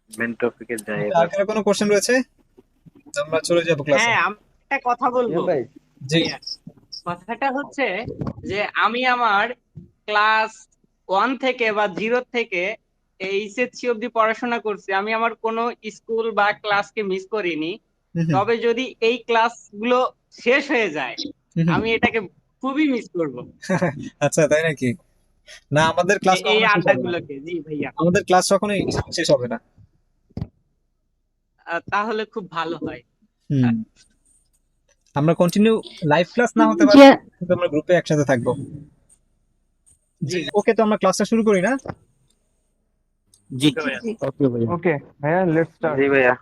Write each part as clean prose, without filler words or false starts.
Main টপিকে যাই ওকে, আর এবার। কারো কোনো কোশ্চেন রয়েছে? আমরা চলে যাবো ক্লাসে। হ্যাঁ, আমি একটা কথা বলবো ভাই। জি। ভাইয়া। কথাটা হচ্ছে যে আমি আমার ক্লাস 1 থেকে বা 0 থেকে এইচএসসি অব্দি পড়াশোনা করছি, আমি আমার কোনো স্কুল বা ক্লাসকে মিস করিনি। হুম হুম। তবে যদি এই ক্লাসগুলো শেষ হয়ে যায়, হুম হুম। আমি এটাকে খুবই মিস করব। আচ্ছা, তাই নাকি? না, আমাদের ক্লাস এই কখনো শেষ হবে না। আড্ডাগুলোকে, জি ভাইয়া। আমাদের ক্লাস কখনোই শেষ হবে না। তাহলে খুব ভালো হয়। হুম। আমরা কন্টিনিউ লাইভ ক্লাস না হতে পারে, যে কিন্তু আমরা গ্রুপে একসাথে থাকবো। জি, জি ওকে, তো আমরা ক্লাসটা শুরু করি না? জি। জি জি ওকে ভাইয়া। ওকে ভাইয়া, লেটস স্টার্ট। জি ভাইয়া।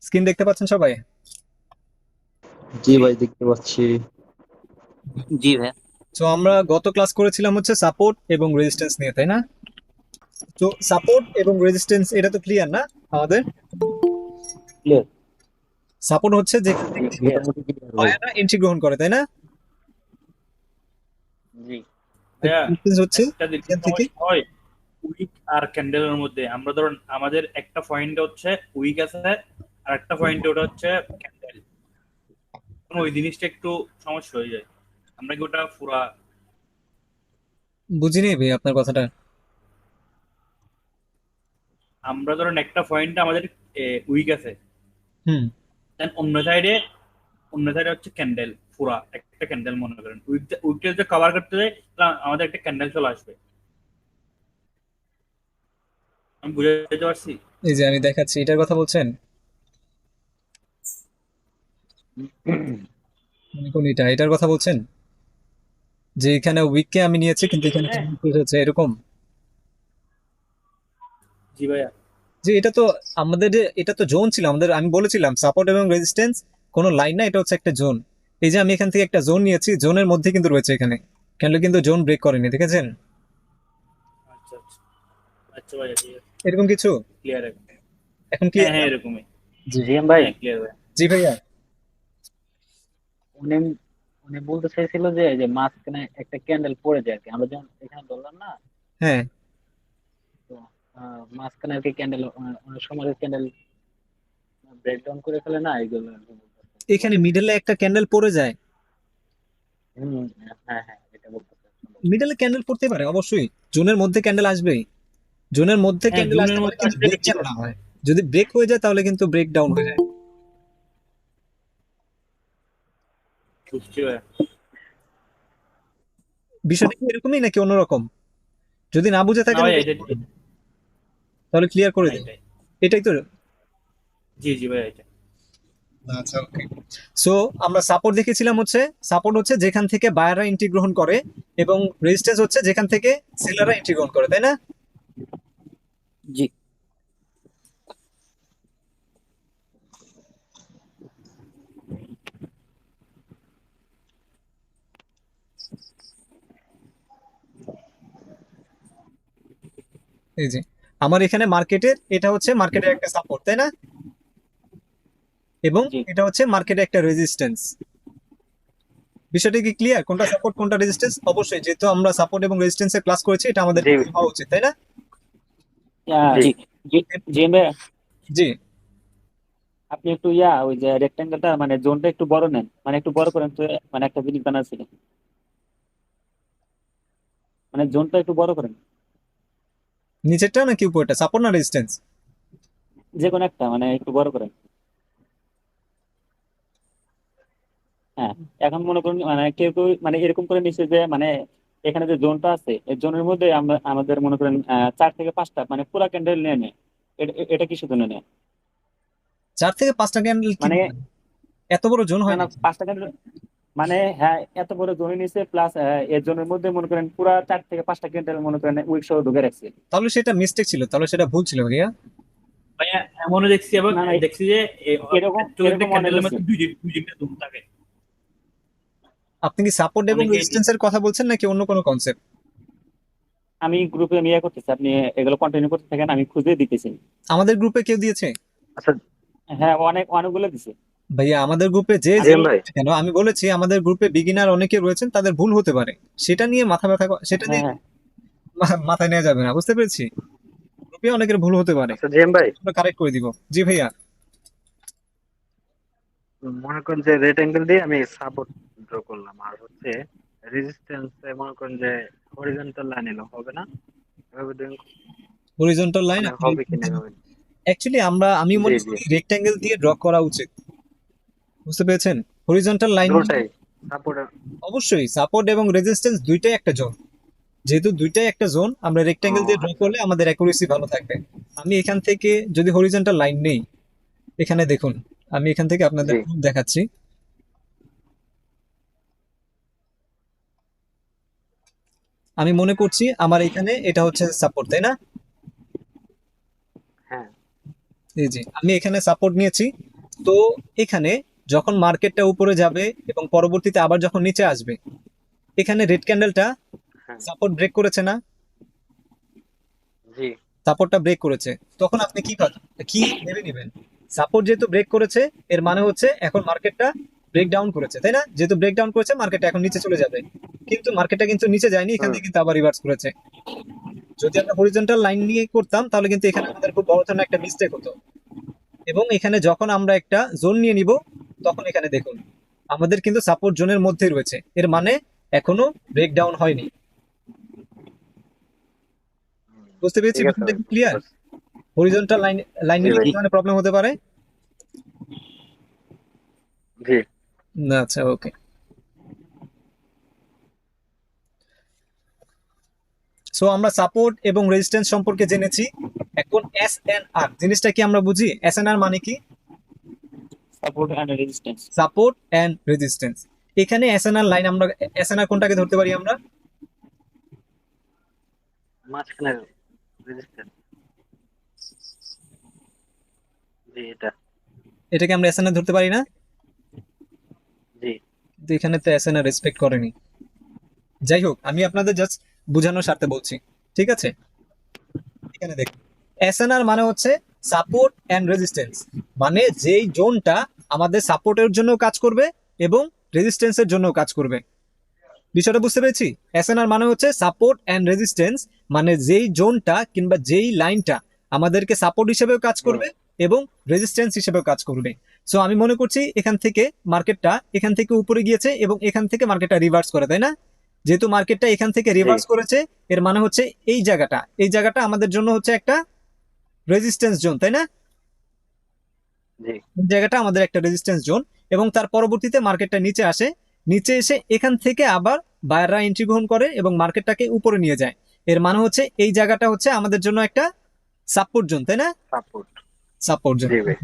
স্ক্রিন দেখতে পাচ্ছেন সবাই? জি ভাই, দেখতে পাচ্ছি। জি ভাইয়া। তো আমরা গত ক্লাস করেছিলাম হচ্ছে সাপোর্ট এবং রেজিস্ট্যান্স নিয়ে, তাই না? তো সাপোর্ট এবং রেজিস্ট্যান্স এটা তো ক্লিয়ার না আমাদের? ক্লিয়ার। সাপোর্ট হচ্ছে যেখান জি, থেকে মোটামুটি ক্লিয়ার ভাই। বায়াররা এন্ট্রি গ্রহণ করে, তাই না? জি ভাইয়া, রেজিস্ট্যান্স হচ্ছে একটা জিনিস এখান থেকে। সমস্যা হয় উইক আর ক্যান্ডেলের মধ্যে। আমরা ধরুন আমাদের একটা পয়েন্টে হচ্ছে উইক আছে, আর একটা পয়েন্টে ওটা হচ্ছে ক্যান্ডেল। ওই জিনিসটা একটু সমস্যা হয়ে যায়। আমরা কি ওটা পুরা বুঝিনি ভাই আপনার কথাটা। আমরা ধরুন একটা পয়েন্টে আমাদের উইক আছে, হুম। দেন অন্য সাইডে হচ্ছে ক্যান্ডেল, পুরা একটা ক্যান্ডেল মনে করেন উইকটা যদি কভার করতে যাই তাহলে আমাদের একটা ক্যান্ডেল চলে আসবে। আমি বুঝাতে পারছি? এই যে আমি দেখাচ্ছি, এটার কথা বলছেন? মানে কোন এটার কথা বলছেন? যে এখানে উইককে আমি নিয়েছি কিন্তু এখানে হ্যাঁ। হচ্ছে এরকম? জি ভাইয়া। যে এটা তো আমাদের এটা তো জোন ছিল আমাদের, আমি বলেছিলাম সাপোর্ট এবং রেজিস্ট্যান্স কোনো লাইন না, এটা হচ্ছে একটা জোন। এই যে আমি এখান থেকে একটা জোন নিয়েছি, জোনের মধ্যে কিন্তু রয়েছে এখানে, কেন কিন্তু জোন ব্রেক করেনি, দেখেছেন? আচ্ছা আচ্ছা। আচ্ছা ভাইয়া, ঠিক আছে। এরকম কিছু ক্লিয়ার। এখন কি? হ্যাঁ হ্যাঁ, এরকমই। জি। জিএম ভাই, হ্যাঁ, ক্লিয়ার ভাইয়া। জি ভাইয়া। উনি উনি বলতে চাইছিল যে যে মাঝখানে একটা ক্যান্ডেল পড়ে যায় আর কি, আমরা যেমন এখানে ধরলাম না। হ্যাঁ, তো মাঝখানে আর কি ক্যান্ডেল, অনেক সময় ক্যান্ডেল ব্রেকডাউন করে ফেলে না, এইগুলো আর কি বলতেছে। এখানে মিডলে একটা ক্যান্ডেল পড়ে যায়। হম, হ্যাঁ হ্যাঁ, এটা বলতেছে। মিডলে ক্যান্ডেল পড়তে পারে অবশ্যই, জোনের মধ্যে ক্যান্ডেল আসবেই। জোনের মধ্যে হ্যাঁ, ক্যান্ডেল জুনের আসতে পারে মধ্যে কিন্তু আসলে ব্রেক দেখতে যেন না পাচ্ছি। হয়। যদি ব্রেক হয়ে যায় তাহলে কিন্তু ব্রেক ডাউন হয়ে যায়। বুঝছি ভাইয়া। বিষয়টা কি এরকমই নাকি অন্যরকম? যদি না বুঝে না থাকেন ভাইয়া, আমাকে এটা বলুন, তাহলে ক্লিয়ার করে না, দিন। এটাই। এটাই তো। জি জি ভাইয়া, এটা। আচ্ছা, ওকে। সো আমরা সাপোর্ট দেখেছিলাম হচ্ছে, সাপোর্ট হচ্ছে যেখান থেকে বায়াররা এন্ট্রি গ্রহণ করে, এবং রেজিস্ট্যান্স হচ্ছে যেখান থেকে সেলাররা এন্ট্রি গ্রহণ করে, তাই না? জি। এই যে আমার এখানে মার্কেটের, এটা হচ্ছে মার্কেটের একটা সাপোর্ট, তাই না? এবং জি এটা হচ্ছে মার্কেটের একটা রেজিস্ট্যান্স। বিষয়টা কি ক্লিয়ার, কোনটা সাপোর্ট কোনটা রেজিস্ট্যান্স? অবশ্যই, যেহেতু আমরা সাপোর্ট এবং রেজিস্ট্যান্সের ক্লাস করেছি, এটা আমাদের জি হওয়া উচিত, তাই না? আহ, জি। জি। জিএম ভাই, জি। আপনি একটু ওই যে রেক্টাঙ্গেলটা মানে জোনটা একটু বড় নেন, মানে একটু বড় করেন তো, মানে একটা জিনিস বানাচ্ছিলেন, মানে জোনটা একটু বড় করেন। নিচেরটা নাকি উপরটা, সাপোর্ট না রেজিস্ট্যান্স? যে কোনো একটা মানে একটু বড় করেন। হ্যাঁ, এখন মনে করুন মানে কেউ কেউ মানে এরকম করে নিচ্ছে যে মানে এখানে যে জোনটা আছে এই জোনের মধ্যে আমরা আমাদের মনে করেন 4 থেকে 5টা মানে পুরা ক্যান্ডেল নিয়ে নেয়। এটা কিসের জন্য নেয়? 4 থেকে 5টা ক্যান্ডেল কি মানে বলেন? এত বড় জোন না হয় না, নাকি? 5টা ক্যান্ডেল মানে, হ্যাঁ এত বড় জোনে নিচ্ছে প্লাস এর জোনের মধ্যে মনে করেন পুরা 4 থেকে 5টা ক্যান্ডেল মনে করেন উইক সহ ঢুকে রাখছে। তাহলে সেটা মিস্টেক ছিল, তাহলে সেটা ভুল ছিল ভাইয়া। ভাইয়া, এমনও দেখছি এবং না না, দেখছি যে এরকম একটা এরকম অনেক ক্যান্ডেলের হচ্ছে। মধ্যে দুই তিনটা ধূম থাকে। আপনি কি সাপোর্ট এবং অনেকে রেজিস্ট্যান্সের কথা বলছেন নাকি অন্য কোনো কনসেপ্ট? আমি গ্রুপে ইয়ে করতেছি, আপনি এগুলো কন্টিনিউ করতে থাকেন, আমি খুঁজে দিতেছি। আমাদের গ্রুপে কেউ দিয়েছে? আচ্ছা। হ্যাঁ, অনেকগুলো দিছে। ভাইয়া আমাদের গ্রুপে যে জি ভাই। কেন আমি বলেছি আমাদের গ্রুপে বিগিনার অনেকে রয়েছেন, তাদের ভুল হতে পারে, সেটা নিয়ে মাথা ব্যথা সেটা হ্যাঁ নিয়ে হ্যাঁ মাথায় নেওয়া যাবে না, বুঝতে পেরেছি। গ্রুপে অনেকের ভুল হতে পারে, আচ্ছা জিএম ভাই, আমরা কারেক্ট করে দিব। জি ভাইয়া। মনে করেন যে রেড অ্যাঙ্গেল দিয়ে আমি সাপোর্ট ড্র করলাম, আর হচ্ছে রেজিস্ট্যান্স মনে করেন যে হরিজন্টাল লাইন এলো, হবে না? এভাবে হরিজন্টাল লাইন মানে আপনি হবে কিনা এভাবে? অ্যাকচুয়ালি আমি জি মনে জি, করি রেক্ট্যাঙ্গেল দিয়ে ড্র করা উচিত, বুঝতে পেরেছেন। হরিজন্টাল লাইন দুটাই সাপোর্ট। অবশ্যই সাপোর্ট এবং রেজিস্ট্যান্স দুইটাই একটা জোন, যেহেতু দুইটাই একটা জোন, আমরা ও রেক্ট্যাঙ্গেল দিয়ে ড্র আচ্ছা, করলে আমাদের অ্যাকুরেসি ভালো থাকবে। আমি এখান থেকে যদি হরিজন্টাল লাইন নেই, এখানে দেখুন, আমি এখান থেকে আপনাদের জি proof দেখাচ্ছি। আমি মনে করছি আমার এখানে এটা হচ্ছে সাপোর্ট, তাই না? হ্যাঁ জি জি, আমি এখানে সাপোর্ট নিয়েছি। তো এখানে যখন মার্কেটটা উপরে যাবে এবং পরবর্তীতে আবার যখন নিচে আসবে, এখানে রেড ক্যান্ডেলটা হ্যাঁ সাপোর্ট ব্রেক করেছে না? জি সাপোর্টটা ব্রেক করেছে, তখন আপনি কি ভেবে নেবেন? সাপোর্ট যেহেতু ব্রেক করেছে, এর মানে হচ্ছে এখন মার্কেটটা ব্রেক ডাউন করেছে, তাই না? যেহেতু ব্রেক ডাউন করেছে, মার্কেটটা এখন নিচে চলে যাবে। কিন্তু মার্কেটটা কিন্তু নিচে যায়নি, এখান হুম থেকে কিন্তু আবার রিভার্স করেছে। যদি আমরা হরিজন্টাল লাইন নিয়ে করতাম, তাহলে কিন্তু এখানে আমাদের খুব বড় ধরনের একটা মিস্টেক হতো। এবং এখানে যখন আমরা একটা জোন নিয়ে নিব, তখন এখানে দেখুন আমাদের কিন্তু সাপোর্ট জোনের মধ্যেই রয়েছে, এর মানে এখনো ব্রেক ডাউন হয়নি। বুঝতে পেরেছি, ঠিক আছে বিষয়টা ভাই, কি বুঝতে ক্লিয়ার? পারছি। হরিজন্টাল লাইন লাইন জি নিলে ভাই, কি ধরনের প্রবলেম হতে পারে? জি না, আচ্ছা, ওকে। সো আমরা সাপোর্ট এবং রেজিস্ট্যান্স সম্পর্কে জেনেছি। এখন এসএনআর জিনিসটা কি আমরা বুঝি? এসএনআর মানে কি? Support and resistance. Support and resistance. এখানে এসএনআর লাইন আমরা এসএনআর কোনটাকে ধরতে পারি আমরা? মাঝখানে রেজিস্ট্যান্স, জি এটা, এটাকে আমরা এসএনআর ধরতে পারি না? জি কিন্তু এখানে তো এসএনআর রেসপেক্ট করেনি। যাই হোক, আমি আপনাদের জাস্ট বোঝানোর স্বার্থে বলছি, ঠিক আছে? এখানে দেখুন, এসএনআর মানে হচ্ছে সাপোর্ট এন্ড রেজিস্ট্যান্স, মানে যেই জোনটা আমাদের সাপোর্টের জন্য কাজ করবে এবং রেজিস্ট্যান্সের জন্য কাজ করবে। বিষয়টা বুঝতে পেরেছি? এসএনআর মানে হচ্ছে সাপোর্ট এন্ড রেজিস্ট্যান্স, মানে যেই জোনটা কিংবা যেই লাইনটা আমাদেরকে সাপোর্ট হিসেবেও কাজ হুম করবে এবং রেজিস্ট্যান্স হিসেবেও কাজ করবে। সো আমি মনে করছি এখান থেকে মার্কেটটা এখান থেকে উপরে গিয়েছে এবং এখান থেকে মার্কেটটা রিভার্স করে, তাই না? যেহেতু মার্কেটটা এখান থেকে জি রিভার্স করেছে, এর মানে হচ্ছে এই জায়গাটা আমাদের জন্য হচ্ছে একটা রেজিস্ট্যান্স জোন, তাই না? জি এই জায়গাটা আমাদের একটা রেজিস্ট্যান্স জোন, এবং তার পরবর্তীতে মার্কেটটা নিচে আসে, নিচে এসে এখান থেকে আবার বায়াররা এন্ট্রি গ্রহণ করে এবং মার্কেটটাকে উপরে নিয়ে যায়। এর মানে হচ্ছে এই জায়গাটা হচ্ছে আমাদের জন্য একটা সাপোর্ট জোন, তাই না? Support, support zone. জি ভাই,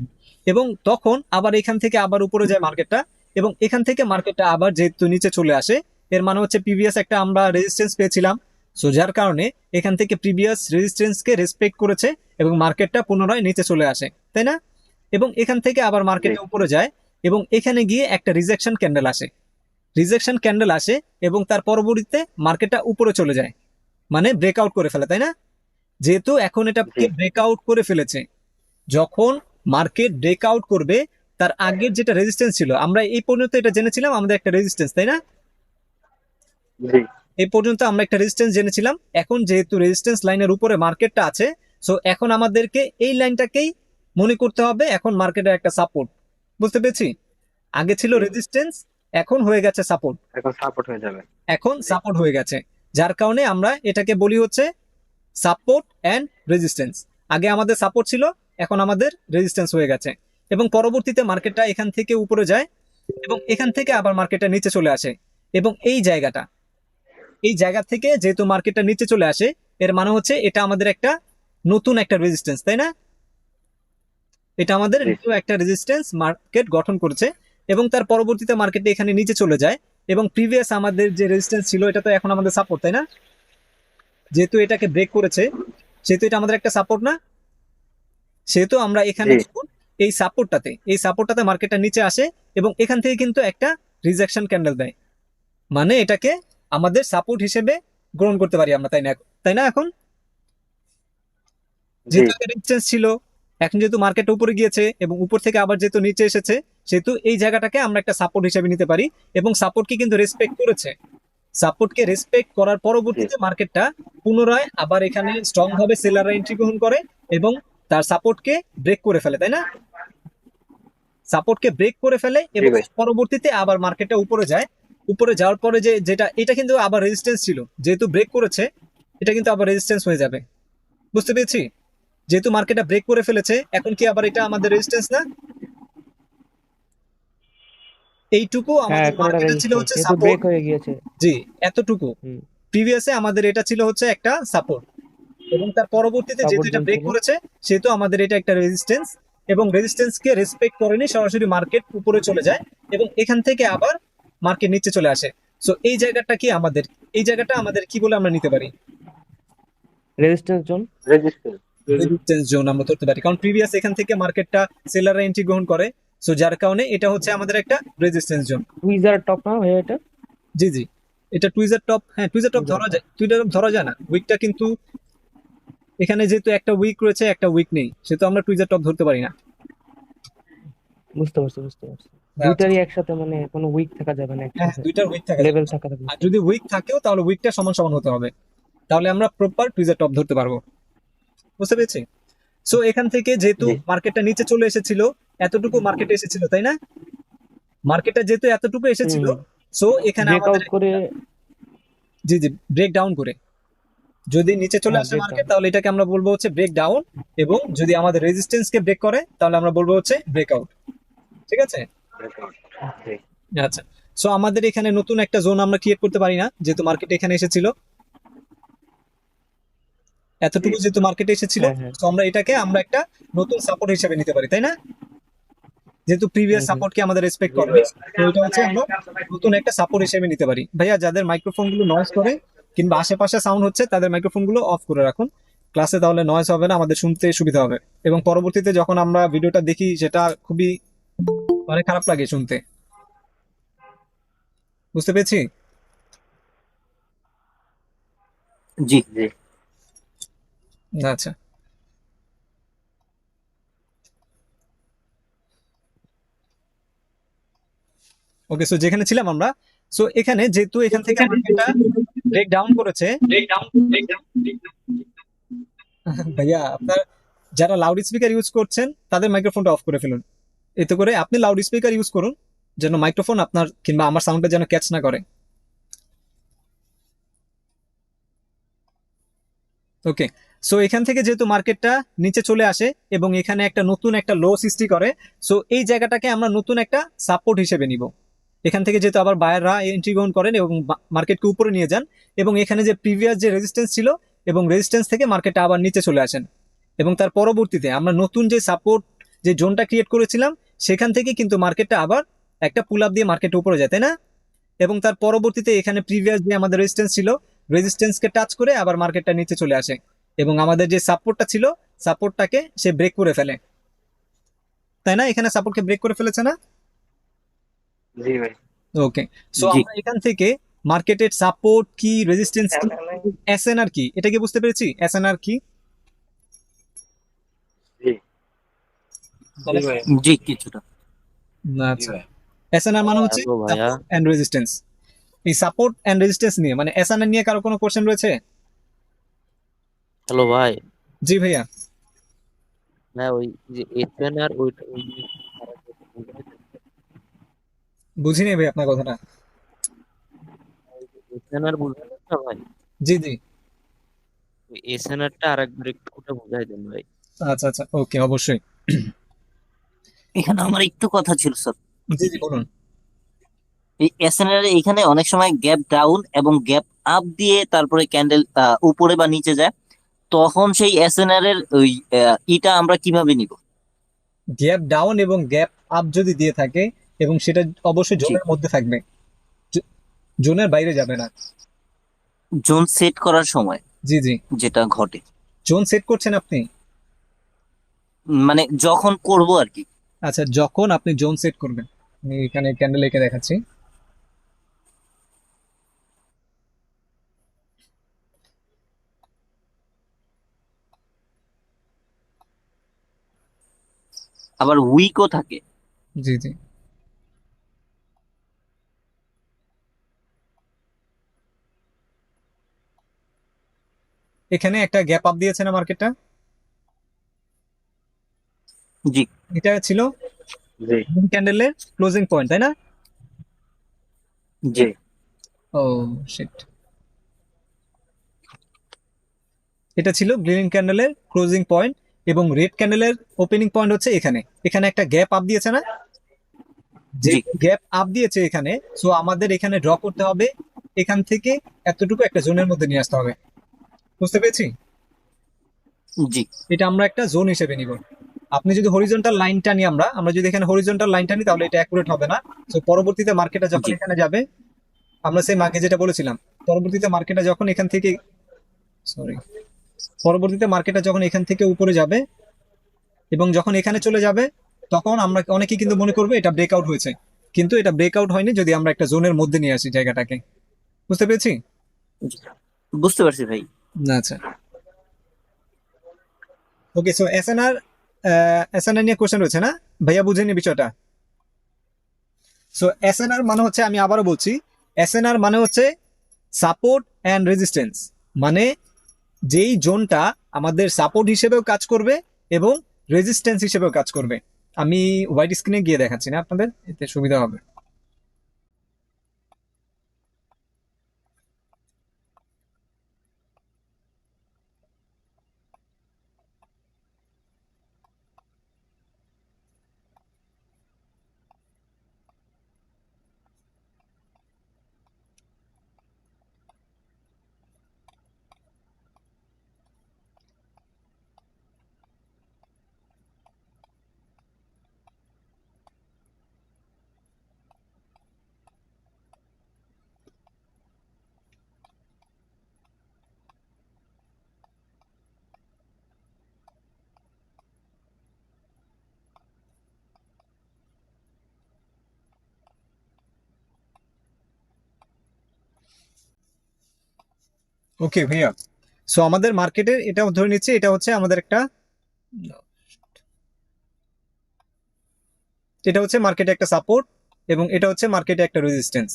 এবং তখন আবার এখান থেকে আবার উপরে যায় মার্কেটটা, এবং এখান থেকে মার্কেটটা আবার যেহেতু নিচে চলে আসে, এর মানে হচ্ছে প্রিভিয়াস একটা আমরা রেজিস্ট্যান্স পেয়েছিলাম। সো যার কারণে এখান থেকে প্রিভিয়াস রেজিস্ট্যান্সকে রেসপেক্ট করেছে এবং মার্কেটটা পুনরায় নিচে চলে আসে, তাই না? এবং এখান থেকে আবার জি মার্কেটে উপরে যায় এবং এখানে গিয়ে একটা রিজেকশন ক্যান্ডেল আসে। রিজেকশন ক্যান্ডেল আসে এবং তার পরবর্তীতে মার্কেটটা উপরে চলে যায়, মানে ব্রেকআউট করে ফেলে, তাই না? যেহেতু এখন জি এটাকে ব্রেকআউট করে ফেলেছে, যখন মার্কেট ব্রেকআউট করবে, তার আগের যেটা রেজিস্ট্যান্স ছিল, আমরা এই পর্যন্ত এটা জেনেছিলাম আমাদের একটা রেজিস্ট্যান্স, তাই না? জি এই পর্যন্ত আমরা একটা রেজিস্ট্যান্স জেনেছিলাম। এখন যেহেতু রেজিস্ট্যান্স লাইনের উপরে মার্কেটটা আছে, সো এখন আমাদেরকে এই লাইনটাকেই মনে করতে হবে এখন মার্কেটের একটা সাপোর্ট। বুঝতে পেরেছি? আগে ছিল জি, রেজিস্ট্যান্স, এখন হয়ে গেছে সাপোর্ট। এখন সাপোর্ট হয়ে যাবে। এখন জি সাপোর্ট হয়ে গেছে, যার কারণে আমরা এটাকে বলি হচ্ছে সাপোর্ট অ্যান্ড রেজিস্ট্যান্স। আগে আমাদের সাপোর্ট ছিল, এখন আমাদের রেজিস্ট্যান্স হয়ে গেছে, এবং পরবর্তীতে মার্কেটটা এখান থেকে উপরে যায় এবং এখান থেকে আবার মার্কেটটা নিচে চলে আসে। এবং এই জায়গা থেকে যেহেতু মার্কেটটা নিচে চলে আসে, এর মানে হচ্ছে এটা আমাদের একটা নতুন একটা রেজিস্ট্যান্স, তাই না? এটা আমাদের জি নিউ একটা রেজিস্ট্যান্স মার্কেট গঠন করেছে, এবং তার পরবর্তীতে মার্কেটে এখানে নিচে চলে যায়, এবং প্রিভিয়াস আমাদের যে রেজিস্ট্যান্স ছিল এটা তো এখন আমাদের সাপোর্ট, তাই না? যেহেতু এটাকে ব্রেক করেছে, সেহেতু এটা আমাদের একটা সাপোর্ট না? সেহেতু আমরা এখানে জি দেখুন, এই সাপোর্টটাতে মার্কেটটা নিচে আসে এবং এখান থেকে কিন্তু একটা রিজেকশন ক্যান্ডেল দেয়, মানে এটাকে আমাদের সাপোর্ট হিসেবে গ্রহণ করতে পারি আমরা, তাই না? এখন জি যেহেতু একটা রেজিস্ট্যান্স ছিল, এখন যেহেতু মার্কেট উপরে গিয়েছে এবং উপর থেকে আবার যেহেতু নিচে এসেছে, সেহেতু এই জায়গাটাকে আমরা একটা সাপোর্ট হিসেবে নিতে পারি, এবং সাপোর্টকে কিন্তু রেসপেক্ট করেছে। সাপোর্টকে রেসপেক্ট করার পরবর্তীতে মার্কেটটা পুনরায় আবার এখানে স্ট্রং ভাবে সেলাররা এন্ট্রি গ্রহণ করে এবং তার সাপোর্টকে ব্রেক করে ফেলে, তাই না? সাপোর্টকে ব্রেক করে ফেলে জি এবং ভাই। পরবর্তীতে আবার মার্কেটটা উপরে যায়। উপরে যাওয়ার পরে যেটা এটা কিন্তু আবার রেজিস্ট্যান্স ছিল, যেহেতু ব্রেক করেছে এটা কিন্তু আবার রেজিস্ট্যান্স হয়ে যাবে। বুঝতে পেরেছি? যেহেতু মার্কেটটা ব্রেক করে ফেলেছে, এখন কি আবার এটা আমাদের রেজিস্ট্যান্স না? এইটুকু হ্যাঁ, আমাদের এখন এটা মার্কেটে ছিল রেজিস্ট্যান্স হচ্ছে যেহেতু ব্রেক সাপোর্ট। হয়ে গিয়েছে। জি, এতটুকু। হুম। প্রিভিয়াসে আমাদের এটা ছিল হচ্ছে একটা সাপোর্ট, এবং তার পরবর্তীতে যেহেতু সাপোর্ট এটা জোন ব্রেক ছিল। করেছে সেহেতু আমাদের এটা একটা রেজিস্ট্যান্স, এবং রেজিস্ট্যান্সকে রেসপেক্ট করেনি, সরাসরি মার্কেট উপরে চলে যায় এবং এখান থেকে আবার মার্কেট নিচে চলে আসে। সো এই জায়গাটা কি আমাদের, এই জায়গাটা আমাদের কি বলে আমরা নিতে পারি? Resistance zone. Resistance. Resistance zone আমরা ধরতে পারি, কারণ প্রিভিয়াস এখান থেকে মার্কেটটা সেলাররা এন্ট্রি গ্রহণ করে। সো যার কারণে এটা হচ্ছে আমাদের একটা রেজিস্ট্যান্স জোন। টুইজার টপ না ভাই এটা? জি জি, এটা টুইজার টপ। হ্যাঁ, টুইজার টপ টুইজার ধরা টপ। যায়, টুইজার টপ ধরা যায় না, উইকটা কিন্তু এখানে যেহেতু একটা উইক রয়েছে একটা উইক নেই, সেহেতু আমরা টুইজার টপ ধরতে পারি না। বুঝতে পারছি, বুঝতে পারছি। আচ্ছা। দুইটারই একসাথে মানে কোনো উইক থাকা যাবে না হ্যাঁ, একসাথে। দুইটার উইক থাকা যাবে লেভেল না। থাকা যাবে। আর যদি উইক থাকেও তাহলে উইকটা সমান সমান হতে হবে, তাহলে আমরা প্রপার টুইজার টপ ধরতে পারবো। বুঝতে পেরেছি? সো এখান থেকে যেহেতু জি। মার্কেটটা নিচে চলে এসেছিল, এতটুকু মার্কেটে এসেছিল, তাই না? মার্কেটটা যেহেতু এতটুকু এসেছিল, হুম। সো এখানে আমাদের ব্রেকআউট করে। জি জি, ব্রেক ডাউন করে যদি নিচে চলে হ্যাঁ, আসে ব্রেকডাউন। মার্কেট, তাহলে এটাকে আমরা বলবো হচ্ছে ব্রেক ডাউন, এবং যদি আমাদের রেজিস্ট্যান্সকে ব্রেক করে তাহলে আমরা বলবো হচ্ছে ব্রেকআউট। ঠিক আছে? জি। আচ্ছা। সো আমাদের এখানে নতুন একটা জোন আমরা ক্রিয়েট করতে পারি না, যেহেতু মার্কেট এখানে এসেছিল, এতটুকু যেহেতু মার্কেটে এসেছিল। হ্যাঁ, হ্যাঁ। তো আমরা এটাকে আমরা একটা নতুন সাপোর্ট হিসেবে নিতে পারি, তাই না? যেহেতু প্রিভিয়াস হুম, হুম। সাপোর্টকে আমাদের রেসপেক্ট জি করেনি, ভাই। তো এটা হচ্ছে আমরা নতুন একটা সাপোর্ট হিসেবে নিতে পারি। ভাইয়া, যাদের মাইক্রোফোন গুলো নয়েজ করে কিংবা আশেপাশে সাউন্ড হচ্ছে তাদের মাইক্রোফোন গুলো অফ করে রাখুন ক্লাসে, তাহলে নয়েজ হবে না, আমাদের শুনতে সুবিধা হবে। এবং পরবর্তীতে যখন আমরা ভিডিওটা দেখি সেটা খুবই মানে খারাপ লাগে শুনতে। বুঝতে পেরেছি? জি। জি। আচ্ছা, ওকে। সো যেখানে ছিলাম আমরা, সো এখানে যেহেতু এখান থেকে মার্কেটটা ব্রেক ডাউন করেছে। ভাইয়া, আপনার যারা লাউড স্পিকার ইউজ করছেন তাদের মাইক্রোফোনটা অফ করে ফেলুন, এতে করে আপনি লাউড স্পিকার ইউজ করুন যেন মাইক্রোফোন আপনার কিংবা আমার সাউন্ডটা যেন ক্যাচ না করে। ওকে। সো এখান থেকে যেহেতু মার্কেটটা নিচে চলে আসে এবং এখানে একটা নতুন একটা লো সৃষ্টি করে, সো এই জায়গাটাকে আমরা নতুন একটা সাপোর্ট হিসেবে নিব। এখান থেকে যেহেতু আবার বায়াররা এন্ট্রি গ্রহণ করেন এবং মার্কেটকে উপরে নিয়ে যান, এবং এখানে যে প্রিভিয়াস যে রেজিস্ট্যান্স ছিল এবং রেজিস্ট্যান্স থেকে মার্কেটটা আবার নিচে চলে আসেন, এবং তার পরবর্তীতে আমরা নতুন যে সাপোর্ট যে জোনটা ক্রিয়েট করেছিলাম সেখান থেকে কিন্তু মার্কেটটা আবার একটা পুল আপ দিয়ে মার্কেট উপরে যায়, তাই না? এবং তার পরবর্তীতে এখানে প্রিভিয়াস যে আমাদের রেজিস্ট্যান্স ছিল, রেজিস্ট্যান্সকে টাচ করে আবার মার্কেটটা নিচে চলে আসে, এবং আমাদের যে সাপোর্টটা ছিল সাপোর্টটাকে সে ব্রেক করে ফেলে, তাই না? এখানে সাপোর্টকে ব্রেক করে ফেলেছে না? জি ভাই। ওকে। সো জি। আমরা এখান থেকে মার্কেটের সাপোর্ট কি, রেজিস্ট্যান্স কি, এসএনআর কি, এটা কি বুঝতে পেরেছি? এসএনআর কি? জি। জি ভাই। জি কিছুটা। না, জি আচ্ছা। ভাই। এসএনআর মানে হচ্ছে হ্যালো ভাইয়া। Support and resistance. এই সাপোর্ট এন্ড রেজিস্ট্যান্স নিয়ে মানে এসএনআর নিয়ে কারো কোনো কোশ্চেন রয়েছে? হ্যালো ভাই। জি ভাইয়া। হ্যাঁ, ওই যে এসএন আর ওইটা ওই বুঝিনি ভাই আপনার কথাটা। এসএন আর বুঝলেন না ভাই? জি জি। ওই এসএন আরটা আরেকবার একটু ওটা বুঝাই দেন ভাই। আচ্ছা আচ্ছা, ওকে, অবশ্যই। এখানে আমার একটু কথা ছিল স্যার। জি জি, বলুন। এই এসএনআর এখানে অনেক সময় গ্যাপ ডাউন এবং গ্যাপ আপ দিয়ে তারপরে ক্যান্ডেল উপরে বা নিচে যায়, তখন সেই এসএনআর এর ওই ইটা আমরা কিভাবে নিব? গ্যাপ ডাউন এবং গ্যাপ আপ যদি দিয়ে থাকে এবং সেটা অবশ্যই জি। জোনের মধ্যে থাকবে, জোনের বাইরে যাবে না। জোন সেট করার সময় জি জি। যেটা ঘটে, জোন সেট করছেন আপনি? মানে যখন করব আর কি। আচ্ছা, যখন আপনি জোন সেট করবেন, আমি এখানে ক্যান্ডেল এঁকে দেখাচ্ছি। আবার উইকও থাকে। জি জি। এখানে একটা গ্যাপ আপ দিয়েছে না মার্কেটটা, জি এটা ছিল জি ক্যান্ডেলের ক্লোজিং পয়েন্ট, তাই না? জি জি ও শিট, এটা ছিল গ্লিনিং ক্যান্ডেলের ক্লোজিং পয়েন্ট এবং রেড ক্যান্ডেলের ওপেনিং পয়েন্ট হচ্ছে এখানে। এখানে একটা গ্যাপ আপ দিয়েছে না, যে জি গ্যাপ আপ দিয়েছে এখানে, সো আমাদের এখানে ড্র করতে হবে, এখান থেকে এতটুকু একটা জোনের মধ্যে নিয়ে আসতে হবে। বুঝতে পেরেছি? জি এটা আমরা একটা জোন হিসেবে নিব। আপনি যদি হরিজন্টাল লাইনটা নিই, আমরা যদি এখানে হরিজন্টাল লাইনটা নিই তাহলে এটা অ্যাকুরেট হবে না। তো পরবর্তীতে মার্কেটটা যখন জি এখানে যাবে, আমরা সেই আগে যেটা বলেছিলাম, পরবর্তীতে মার্কেটটা যখন এখান থেকে সরি পরবর্তীতে মার্কেটটা যখন এখান থেকে উপরে যাবে এবং যখন এখানে চলে যাবে, তখন আমরা অনেকেই কিন্তু মনে করবে এটা ব্রেকআউট হয়েছে, কিন্তু এটা ব্রেকআউট হয়নি যদি আমরা একটা জোনের মধ্যে নিয়ে আসি জায়গাটাকে। বুঝতে পেরেছি? জি। বুঝতে পারছি ভাই। আচ্ছা, ওকে। সো এসএনআর নিয়ে কোশ্চেন রয়েছে না ভাইয়া, বুঝেনি বিষয়টা? সো এসএনআর মানে হচ্ছে, আমি আবারও বলছি, এসএনআর মানে হচ্ছে সাপোর্ট অ্যান্ড রেজিস্ট্যান্স, মানে যেই জোনটা আমাদের সাপোর্ট হিসেবেও কাজ করবে এবং রেজিস্ট্যান্স হিসেবেও কাজ করবে। আমি হোয়াইট স্ক্রিনে গিয়ে দেখাচ্ছি না আপনাদের, এতে সুবিধা হবে। ওকে ভাইয়া, সো আমাদের মার্কেটের এটা ধরে নিচ্ছে, এটা হচ্ছে আমাদের একটা, এটা হচ্ছে মার্কেটে একটা সাপোর্ট এবং এটা হচ্ছে মার্কেটে একটা রেজিস্ট্যান্স।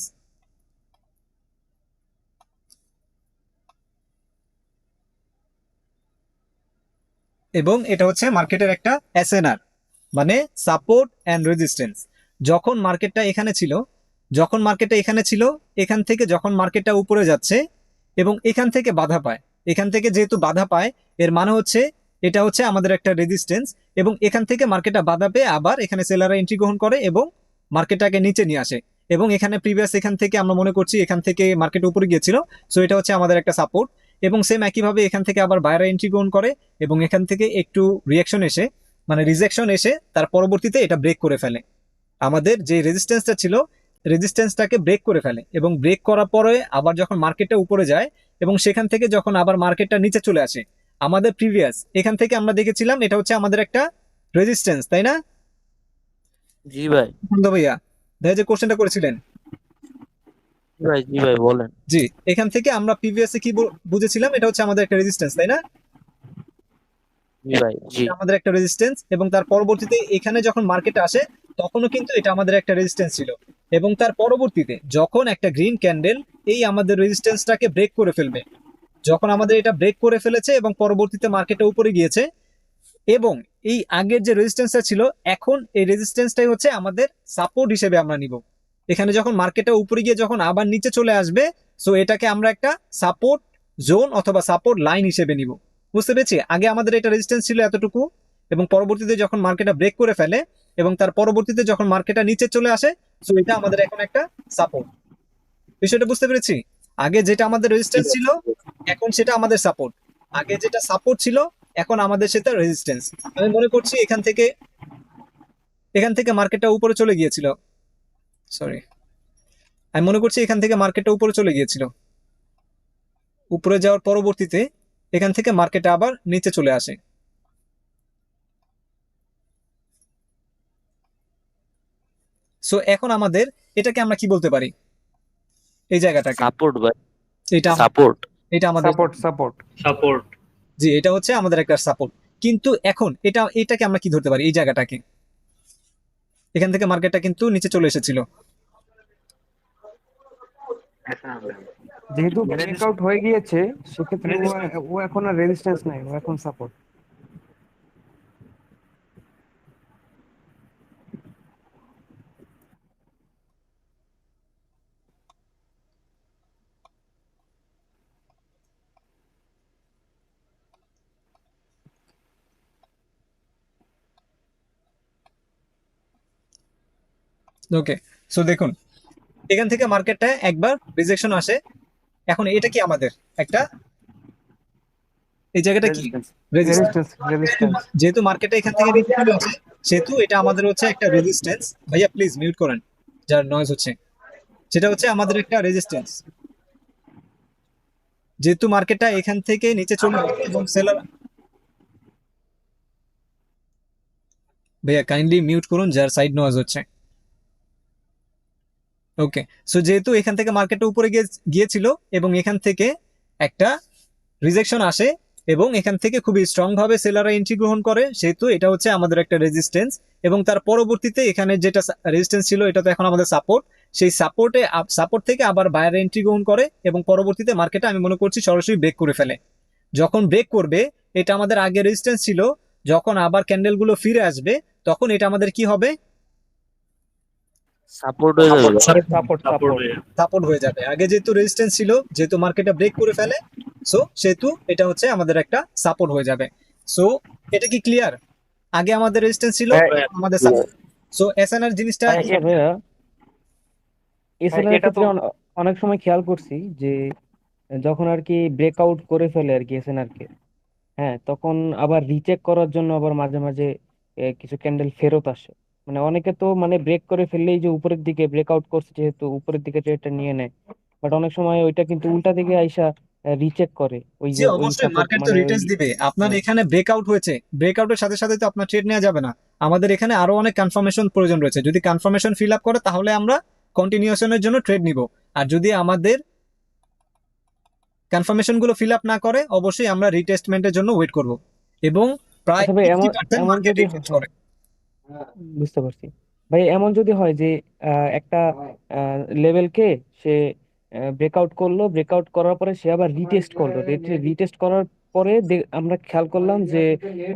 এবং এটা হচ্ছে মার্কেটের একটা এসএনআর, মানে সাপোর্ট অ্যান্ড রেজিস্ট্যান্স। যখন মার্কেটটা এখানে ছিল, এখান থেকে যখন মার্কেটটা উপরে যাচ্ছে এবং এখান থেকে বাধা পায়, এখান থেকে যেহেতু বাধা পায়, এর মানে হচ্ছে এটা হচ্ছে আমাদের একটা রেজিস্ট্যান্স, এবং এখান থেকে মার্কেটটা বাধা পেয়ে আবার এখানে সেলাররা এন্ট্রি গ্রহণ করে এবং মার্কেটটাকে নিচে নিয়ে আসে। এবং এখানে প্রিভিয়াস এখান থেকে আমরা মনে করছি এখান থেকে মার্কেট উপরে গিয়েছিল, সো এটা হচ্ছে আমাদের একটা সাপোর্ট। এবং সেম একইভাবে এখান থেকে আবার বাইরে এন্ট্রি গ্রহণ করে এবং এখান থেকে একটু রিয়াকশন এসে, মানে রিজেকশন এসে, তার পরবর্তীতে এটা ব্রেক করে ফেলে। আমাদের যে রেজিস্ট্যান্সটা ছিল, রেজিস্ট্যান্সটাকে ব্রেক করে ফেলে এবং ব্রেক করার পরে আবার যখন মার্কেটটা উপরে যায় এবং সেখান থেকে যখন আবার মার্কেটটা নিচে চলে আসে, আমাদের প্রিভিয়াস এখান থেকে আমরা দেখেছিলাম এটা হচ্ছে আমাদের একটা রেজিস্ট্যান্স, তাই না জি ভাই। ভাইয়া? ভাইয়া যে কোশ্চেনটা করেছিলেন, জি ভাই বলেন। জি, এখান থেকে আমরা প্রিভিয়াসে কি বুঝেছিলাম, এটা হচ্ছে আমাদের একটা রেজিস্ট্যান্স, তাই না? জি ভাই। জি এটা আমাদের একটা রেজিস্ট্যান্স এবং তার পরবর্তীতে এখানে যখন মার্কেট আসে তখনও কিন্তু এটা আমাদের একটা রেজিস্ট্যান্স ছিল। এবং তার পরবর্তীতে যখন একটা গ্রিন ক্যান্ডেল এই আমাদের রেজিস্ট্যান্সটাকে ব্রেক করে ফেলবে, যখন আমাদের এটা ব্রেক করে ফেলেছে এবং পরবর্তীতে মার্কেটে উপরে গিয়েছে, এবং এই আগের যে রেজিস্ট্যান্সটা ছিল, এখন এই রেজিস্ট্যান্সটাই হচ্ছে আমাদের সাপোর্ট হিসেবে আমরা নিব। এখানে যখন মার্কেটটা উপরে গিয়ে যখন আবার নিচে চলে আসবে, সো এটাকে আমরা একটা সাপোর্ট জোন অথবা সাপোর্ট লাইন হিসেবে নিব। বুঝতে পেরেছি? আগে আমাদের এটা রেজিস্ট্যান্স ছিল এতটুকু, এবং পরবর্তীতে যখন মার্কেটটা ব্রেক করে ফেলে এবং তার পরবর্তীতে যখন মার্কেটটা নিচে চলে আসে, সো এটা আমাদের এখন একটা সাপোর্ট। বিষয়টা বুঝতে পেরেছি? আগে যেটা আমাদের রেজিস্ট্যান্স ছিল, এখন সেটা আমাদের সাপোর্ট। আগে যেটা সাপোর্ট ছিল, এখন আমাদের সেটা রেজিস্ট্যান্স। আমি মনে করছি এখান থেকে মার্কেটটা উপরে চলে গিয়েছিল, সরি, আমি মনে করছি এখান থেকে মার্কেটটা উপরে চলে গিয়েছিল, উপরে যাওয়ার পরবর্তীতে এখান থেকে মার্কেটটা আবার নিচে চলে আসে। সো এখন আমাদের এটাকে আমরা কি বলতে পারি, এই জায়গাটাকে? সাপোর্ট ভাই। এটা সাপোর্ট। এটা আমাদের সাপোর্ট। সাপোর্ট। জি, এটা হচ্ছে আমাদের একটা সাপোর্ট। কিন্তু এখন এটাকে আমরা কি ধরতে পারি, এই জায়গাটাকে? এখান থেকে মার্কেটটা কিন্তু নিচে চলে এসেছিল। SNR level. যেহেতু ব্রেকআউট হয়ে গিয়েছে সেক্ষেত্রে ও এখন আর রেজিস্ট্যান্স নাই, ও এখন সাপোর্ট। ওকে, সো দেখুন এখান থেকে মার্কেটটা একবার রিজেকশন আসে। এখন এটা কি আমাদের একটা, এই জায়গাটা কি রেজিস্ট্যান্স। রেজিস্ট্যান্স। রেজিস্ট্যান্স। যেহেতু মার্কেটটা এখান থেকে নিচে চলে আসে সেহেতু এটা আমাদের হচ্ছে একটা রেজিস্ট্যান্স। ভাইয়া প্লিজ মিউট করেন, যার নয়েজ হচ্ছে। সেটা হচ্ছে আমাদের একটা রেজিস্ট্যান্স। যেহেতু মার্কেটটা এখান থেকে নিচে চলে আসে এবং সেলার, ভাইয়া কাইন্ডলি মিউট করুন, যার সাইড নয়েজ হচ্ছে। ওকে, সো যেহেতু এখান থেকে মার্কেটটা উপরে গিয়েছিল এবং এখান থেকে একটা রিজেকশন আসে এবং এখান থেকে খুবই স্ট্রং ভাবে সেলাররা এন্ট্রি গ্রহণ করে, সেহেতু এটা হচ্ছে আমাদের একটা রেজিস্ট্যান্স। এবং তার পরবর্তীতে এখানে যেটা রেজিস্ট্যান্স ছিল এটা তো এখন আমাদের সাপোর্ট। সেই সাপোর্ট থেকে আবার বায়ার এন্ট্রি গ্রহণ করে এবং পরবর্তীতে মার্কেটে আমি মনে করছি সরাসরি ব্রেক করে ফেলে। যখন ব্রেক করবে, এটা আমাদের আগে রেজিস্ট্যান্স ছিল, যখন আবার ক্যান্ডেলগুলো ফিরে আসবে তখন এটা আমাদের কি হবে, সাপোর্ট হয়ে যাবে ভাই। Support support. সাপোর্ট হয়ে যাবে। আগে যেহেতু রেজিস্ট্যান্স ছিল, যেহেতু মার্কেটটা ব্রেক করে ফেলে, সো সেহেতু এটা হচ্ছে আমাদের একটা সাপোর্ট হয়ে যাবে। সো এটা কি ক্লিয়ার? আগে আমাদের রেজিস্ট্যান্স ছিল, এখন আমাদের সাপোর্ট। সো এসএনআর জিনিসটা আচ্ছা ভাইয়া, এসএলআর এর এটা তো ক্ষেত্রে অনেক সময় খেয়াল করছি যে যখন আর কি ব্রেকআউট করে ফেলে আর কি এসএনআর কে, হ্যাঁ, তখন আবার রিচেক করার জন্য আবার মাঝে মাঝে কিছু ক্যান্ডেল ফেরত আসে। মানে অনেকে তো মানে ব্রেক করে ফেললেই যে উপরের দিকে ব্রেকআউট করছে যেহেতু উপরের দিকে ট্রেডটা নিয়ে নেয়, বাট অনেক সময় ওইটা কিন্তু উল্টা দিকে আইসা রিচেক করে ওই যে যে ওই অবশ্যই সাপোর্ট মার্কেট তো মানে ওই। রিটেস্ট দিবে। আপনার হ্যাঁ, এখানে ব্রেকআউট হয়েছে, ব্রেকআউটের সাথে সাথে তো আপনার ট্রেড নেওয়া যাবে না। আমাদের এখানে আরো অনেক কনফার্মেশন প্রয়োজন রয়েছে। যদি কনফার্মেশন ফিল আপ করে তাহলে আমরা কন্টিনিউশনের জন্য ট্রেড নিব। আর যদি আমাদের কনফার্মেশন গুলো ফিল আপ না করে, অবশ্যই আমরা রিটেস্টমেন্টের জন্য ওয়েট করব। এবং প্রায় আচ্ছা ভাই, এমন 80% এমন মার্কেট যদি রিটেস্ট করে। বুঝতে পারছি ভাই, এমন যদি হয় যে একটা লেভেলকে সে ব্রেকআউট করলো, ব্রেকআউট করার পরে সে আবার রিটেস্ট করলো, রিটেস্ট করার পরে আমরা খেয়াল করলাম যে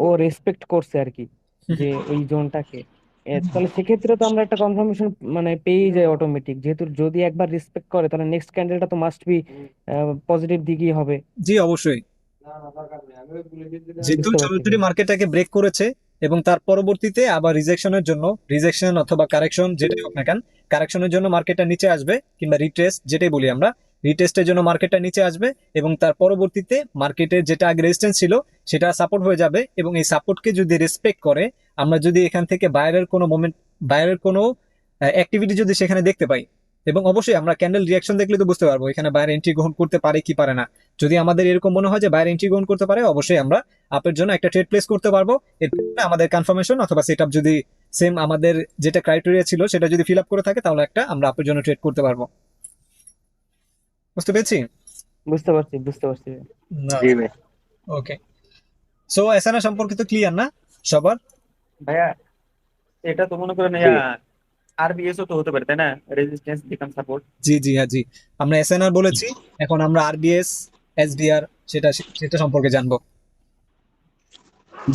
ও রেসপেক্ট করছে আর কি যে ওই জোনটাকে, তাহলে সেক্ষেত্রে তো আমরা একটা কনফার্মেশন মানে পেয়েই যাই অটোমেটিক, যেহেতু যদি একবার রেসপেক্ট করে তাহলে নেক্সট ক্যান্ডেলটা তো মাস্ট বি পজিটিভ দিকেই হবে। জি অবশ্যই, যেহেতু বুঝতে পারছি সরাসরি ভাই। মার্কেটটাকে ব্রেক করেছে এবং তার পরবর্তীতে আবার রিজেকশনের জন্য, রিজেকশন অথবা কারেকশন যেটাই হোক না কেন, কারেকশনের জন্য মার্কেটটা নিচে আসবে, কিংবা রিটেস্ট যেটাই বলি আমরা, রিটেস্টের জন্য মার্কেটটা নিচে আসবে এবং তার পরবর্তীতে মার্কেটের যেটা আগে রেজিস্ট্যান্স ছিল সেটা সাপোর্ট হয়ে যাবে। এবং এই সাপোর্টকে যদি রেসপেক্ট করে, আমরা যদি এখান থেকে বাইরের কোনো মোমেন্ট, বাইরের কোনো অ্যাক্টিভিটি যদি সেখানে দেখতে পাই, এবং অবশ্যই আমরা ক্যান্ডেল রিয়াকশন দেখলে তো বুঝতে পারবো এখানে বাইরে এন্ট্রি গ্রহণ করতে পারে কি পারে না। যদি আমাদের এরকম মনে হয় যে বাইরে এন্ট্রি গ্রহণ করতে পারে, অবশ্যই আমরা আপের জন্য একটা ট্রেড প্লেস করতে পারবো। এরপরে আমাদের কনফার্মেশন অথবা সেটআপ যদি সেম আমাদের যেটা ক্রাইটেরিয়া ছিল সেটা যদি ফিল আপ করে থাকে, তাহলে একটা আমরা আপের জন্য ট্রেড করতে পারবো। বুঝতে পেরেছি? বুঝতে পারছি বুঝতে পারছি ভাই। না, জি ভাই। ওকে। সো এসএনআর সম্পর্কে তো ক্লিয়ার না সবার? ভাইয়া এটা তো মনে করেন জি। আরবিএস ও তো হতে পারে তাই না, রেজিস্ট্যান্স বিকাম সাপোর্ট। জি জি, হ্যাঁ জি, আমরা এসএনআর বলেছি, এখন আমরা আরবিএস, এসবিআর সেটা সেটা সম্পর্কে জানবো।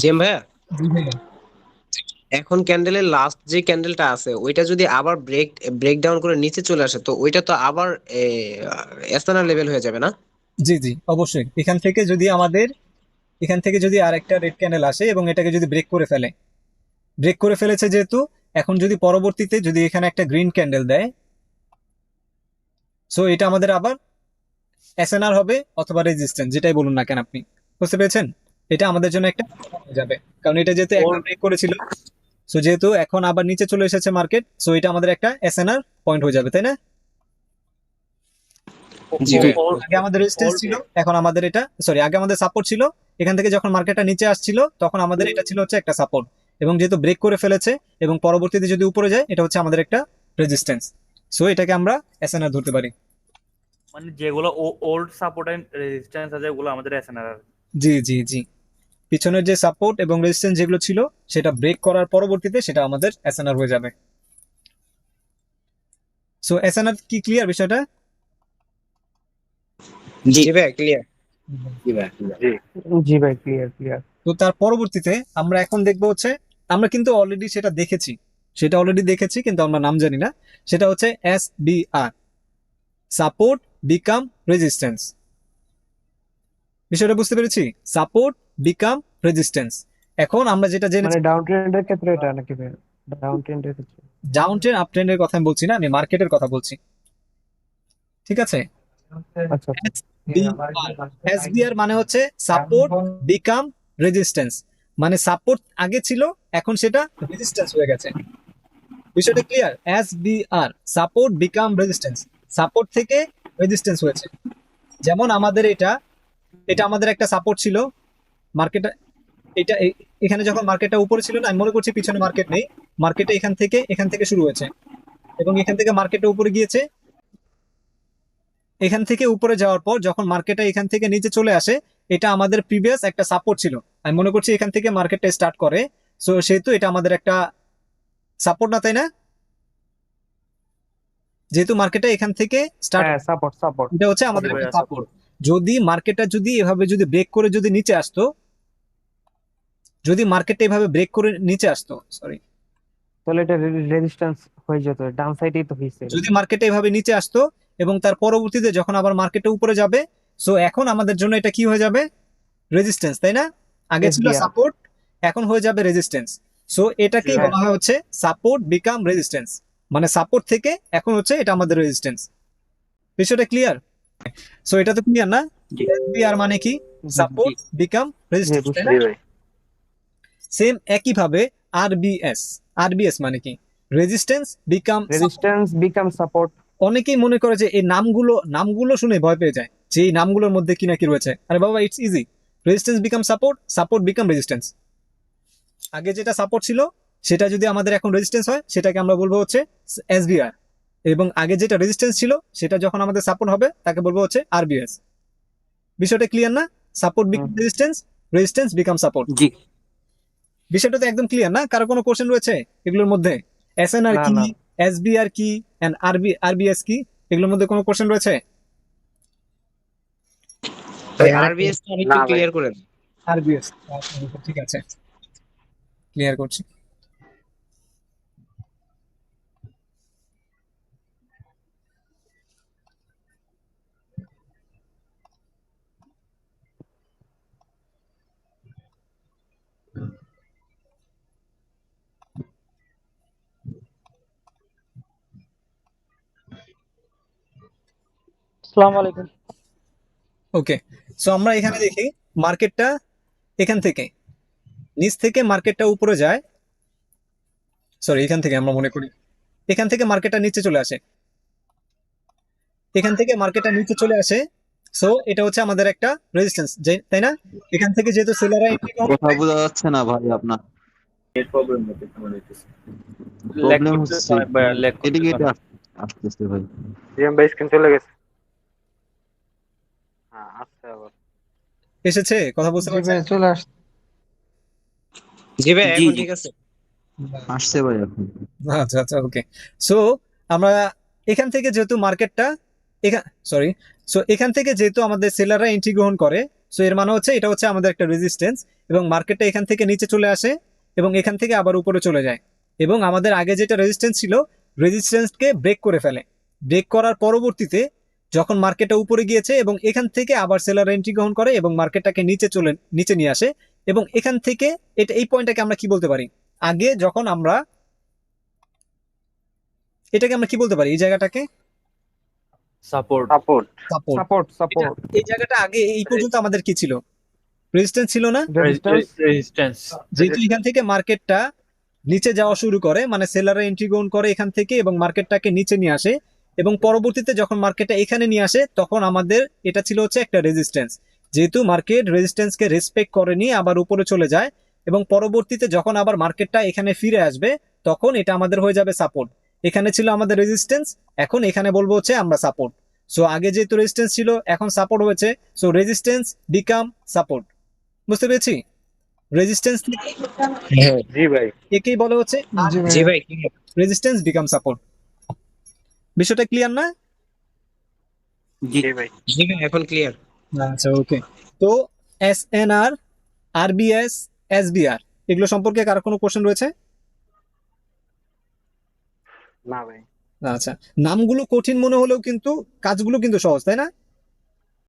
জেম ভাইয়া, জি ভাইয়া। এখন ক্যান্ডেলের লাস্ট যে ক্যান্ডেলটা আছে ওইটা যদি আবার ব্রেক ডাউন করে নিচে চলে আসে তো ওইটা তো আবার এস্থানা লেভেল হয়ে যাবে না? জি জি অবশ্যই, এখান থেকে যদি আরেকটা রেড ক্যান্ডেল আসে এবং এটাকে যদি ব্রেক করে ফেলে, ব্রেক করে ফেলেছে যেহেতু, এখন যদি পরবর্তীতে যদি এখানে একটা গ্রিন ক্যান্ডেল দেয়, সো এটা আমাদের আবার এসএনআর হবে অথবা রেজিস্ট্যান্স, যেটাই বলুন না কেন আপনি। বুঝতে পেরেছেন? এটা আমাদের জন্য একটা হয়ে যাবে, কারণ এটা যেহেতু একবার ব্রেক করেছিল, সো যেহেতু এখন আবার নিচে চলে এসেছে মার্কেট, সো এটা আমাদের একটা এসএনআর পয়েন্ট হয়ে যাবে, তাই না? জি ভাইয়া। আগে আমাদের রেজিস্ট্যান্স ছিল, এখন আমাদের এটা, সরি, আগে আমাদের সাপোর্ট ছিল, এখান থেকে যখন মার্কেটটা নিচে আসছিল তখন আমাদের এটা ছিল হচ্ছে একটা সাপোর্ট, এবং যেহেতু ব্রেক করে ফেলেছে এবং পরবর্তীতে যদি উপরে যায়, এটা হচ্ছে আমাদের একটা রেজিস্ট্যান্স। সো এটাকে আমরা এসএনআর ধরতে পারি। মানে যেগুলো ওল্ড সাপোর্ট এন্ড রেজিস্ট্যান্স আছে ওগুলো আমাদের এসএনআর। জি জি জি, পিছনের যে সাপোর্ট এবং রেজিস্ট্যান্স যেগুলো ছিল সেটা ব্রেক করার পরবর্তীতে সেটা আমাদের এসএনআর হয়ে যাবে। সো এসএনআর কি ক্লিয়ার বিষয়টা? জি ভাই ক্লিয়ার। জি জি ভাই, ক্লিয়ার ক্লিয়ার। তো তার পরবর্তীতে আমরা এখন দেখবো হচ্ছে, আমরা কিন্তু অলরেডি সেটা দেখেছি কিন্তু আমরা নাম জানি না। সেটা হচ্ছে SBR, সাপোর্ট বিকাম রেজিস্ট্যান্স। বিষয়টা বুঝতে পেরেছি? Support become resistance. এখন আমরা যেটা জেনেছি, মানে ডাউন ট্রেন্ডের ক্ষেত্রে এটা নাকি ভাই? ডাউন ট্রেন্ডের ক্ষেত্রে? ডাউন ট্রেন্ড আপ ট্রেন্ডের কথা আমি বলছি না, আমি মার্কেটের কথা বলছি। ঠিক আছে? আচ্ছা আচ্ছা। SBR মানে হচ্ছে সাপোর্ট বিকাম রেজিস্ট্যান্স, মানে সাপোর্ট আগে ছিল, এখন সেটা রেজিস্ট্যান্স হয়ে গেছে। বিষয়টা clear? SBR, support become resistance, support থেকে রেজিস্ট্যান্স হয়েছে। যেমন আমাদের এটা আমাদের একটা সাপোর্ট ছিল মার্কেটে, এটা এখানে যখন মার্কেটটা উপরে ছিল না, আমি মনে করছি পিছনে মার্কেট নেই, মার্কেটে এখান থেকে শুরু হয়েছে এবং এখান থেকে মার্কেটটা উপরে গিয়েছে। এখান থেকে উপরে যাওয়ার পর যখন মার্কেটটা এখান থেকে নিচে চলে আসে, এটা আমাদের প্রিভিয়াস একটা সাপোর্ট ছিল। আমি মনে করছি এখান থেকে মার্কেটটা স্টার্ট করে, সো সেহেতু এটা আমাদের একটা সাপোর্ট না, তাই না? যেহেতু মার্কেটটা এখান থেকে স্টার্ট, হ্যাঁ, সাপোর্ট সাপোর্ট। এটা হচ্ছে আমাদের জি ভাই, একটা সাপোর্ট। যদি মার্কেটটা এভাবে ব্রেক করে নিচে আসতো, যদি মার্কেটটা এভাবে ব্রেক করে নিচে আসতো, সরি, তাহলে এটা রেজিস্ট্যান্স হয়ে যেত, ডাউন সাইডেই তো হয়েছে। যদি মার্কেটটা এভাবে নিচে আসতো এবং তার পরবর্তীতে যখন আবার মার্কেটটা উপরে যাবে, সো এখন আমাদের জন্য এটা কি হয়ে যাবে? রেজিস্ট্যান্স, তাই না? আগে ছিল SBR। সাপোর্ট, এখন হয়ে যাবে রেজিস্ট্যান্স। সো এটাকেই হ্যাঁ। বলা হয় হচ্ছে সাপোর্ট বিকাম রেজিস্ট্যান্স, মানে সাপোর্ট থেকে এখন হচ্ছে এটা আমাদের রেজিস্ট্যান্স। বিষয়টা ক্লিয়ার? সো এটা তো ক্লিয়ার না? জি। SBR মানে কি? সাপোর্ট বিকাম রেজিস্ট্যান্স, তাই না? জি ভাই সেম একইভাবে আরবিএস মানে কি? Resistance become. Resistance become support. অনেকেই মনে করে যে এই নামগুলো শুনে ভয় পেয়ে যায় যে এই নামগুলোর মধ্যে কি না কি রয়েছে। আরে বাবা, it's easy. Resistance become support, support become resistance. আগে যেটা সাপোর্ট ছিল সেটা যদি আমাদের এখন রেজিস্ট্যান্স হয়, সেটাকে আমরা বলবো হচ্ছে SBR, এবং আগে যেটা রেজিস্ট্যান্স ছিল সেটা যখন আমাদের সাপোর্ট হবে তাকে বলবো হচ্ছে RBS। বিষয়টা ক্লিয়ার না? Support become resistance, resistance become support. জি। বিষয়টা তো একদম ক্লিয়ার না? কারো কোনো কোশ্চেন রয়েছে এগুলোর মধ্যে? SNR না কি, না SBR কি, এন্ড RBS কি, এগুলোর মধ্যে কোনো কোশ্চেন রয়েছে? ভাই আরবিএস টা না একটু ভাই। ক্লিয়ার করে দেন। RBS, ঠিক আছে, ক্লিয়ার করছি। আসসালামু আলাইকুম। ওকে, সো আমরা এখানে দেখি মার্কেটটা এখান থেকে নিচ থেকে মার্কেটটা উপরে যায়, সরি এখান থেকে আমরা মনে করি এখান থেকে মার্কেটটা নিচে চলে আসে, এখান থেকে মার্কেটটা নিচে চলে আসে। সো এটা হচ্ছে আমাদের একটা রেজিস্ট্যান্স, তাই না? এখান থেকে যেহেতু সেলাররা এন্ট্রি কথা বোঝা যাচ্ছে না ভাই আপনার। নেট প্রবলেম হচ্ছে মনে হইতেছে। ল্যাগ প্রবলেম করতেছে হচ্ছে অনেক ভাই, ল্যাগ এদিকে করতেছে এটা অনেক। আসতেছে ভাই। জিএম ভাই স্ক্রিন চলে গেছে। হ্যাঁ আচ্ছা আবার এসেছে, কথা বুঝতে জি পারছেন? ভাই, চলে আসছে। জি ভাই জি এখন জি ঠিক আছে। আসছে ভাই এখন। আচ্ছা আচ্ছা, ওকে। সো আমরা এখান থেকে যেহেতু মার্কেটটা সরি, সো এখান থেকে যেহেতু আমাদের সেলাররা এন্ট্রি গ্রহণ করে, সো এর মানে হচ্ছে এটা হচ্ছে আমাদের একটা রেজিস্ট্যান্স, এবং মার্কেটটা এখান থেকে নিচে চলে আসে এবং এখান থেকে আবার উপরে চলে যায়, এবং আমাদের আগে যেটা রেজিস্ট্যান্স ছিল, রেজিস্ট্যান্সকে ব্রেক করে ফেলে। ব্রেক করার পরবর্তীতে যখন মার্কেটটা উপরে গিয়েছে এবং এখান থেকে আবার সেলার এন্ট্রি গ্রহণ করে এবং মার্কেটটাকে নিচে নিয়ে আসে, এবং এখান থেকে এই পয়েন্টটাকে আমরা কি বলতে পারি? আগে যখন আমরা এটাকে আমরা কি বলতে পারি, এই জায়গাটাকে? Support. Support support. Support support. এই জায়গাটা আগে এই পর্যন্ত আমাদের কি ছিল? রেজিস্ট্যান্স ছিল না? রেজিস্ট্যান্স। রেজিস্ট্যান্স। যেহেতু এখান থেকে মার্কেটটা নিচে যাওয়া শুরু করে, মানে সেলাররা এন্ট্রি গ্রহণ করে এখান থেকে এবং মার্কেটটাকে নিচে নিয়ে আসে, এবং পরবর্তীতে যখন মার্কেটটা এখানে নিয়ে আসে তখন আমাদের এটা ছিল হচ্ছে একটা রেজিস্ট্যান্স। যেহেতু মার্কেট রেজিস্ট্যান্সকে রেসপেক্ট করেনি, আবার উপরে চলে যায়, এবং পরবর্তীতে যখন আবার মার্কেটটা এখানে ফিরে আসবে তখন এটা আমাদের হয়ে যাবে সাপোর্ট। এখানে ছিল আমাদের রেজিস্ট্যান্স, এখন এখানে বলবো হচ্ছে আমরা সাপোর্ট। সো আগে যেহেতু রেজিস্ট্যান্স ছিল, এখন সাপোর্ট হয়েছে, সো রেজিস্ট্যান্স বিকাম সাপোর্ট। বুঝতে পেরেছি? রেজিস্ট্যান্স হ্যাঁ জি ভাই একেই বলে হচ্ছে জি ভাই clear। Resistance become support. বিষয়টা ক্লিয়ার না? জি জি ভাই। জি ভাই, এখন ক্লিয়ার। আচ্ছা, ওকে। তো এসএনআর, আরবিএস, এসবিআর এগুলো সম্পর্কে কারো কোনো কোশ্চেন রয়েছে? না ভাই। আচ্ছা, নামগুলো কঠিন মনে হলেও কিন্তু কাজগুলো কিন্তু সহজ, তাই না?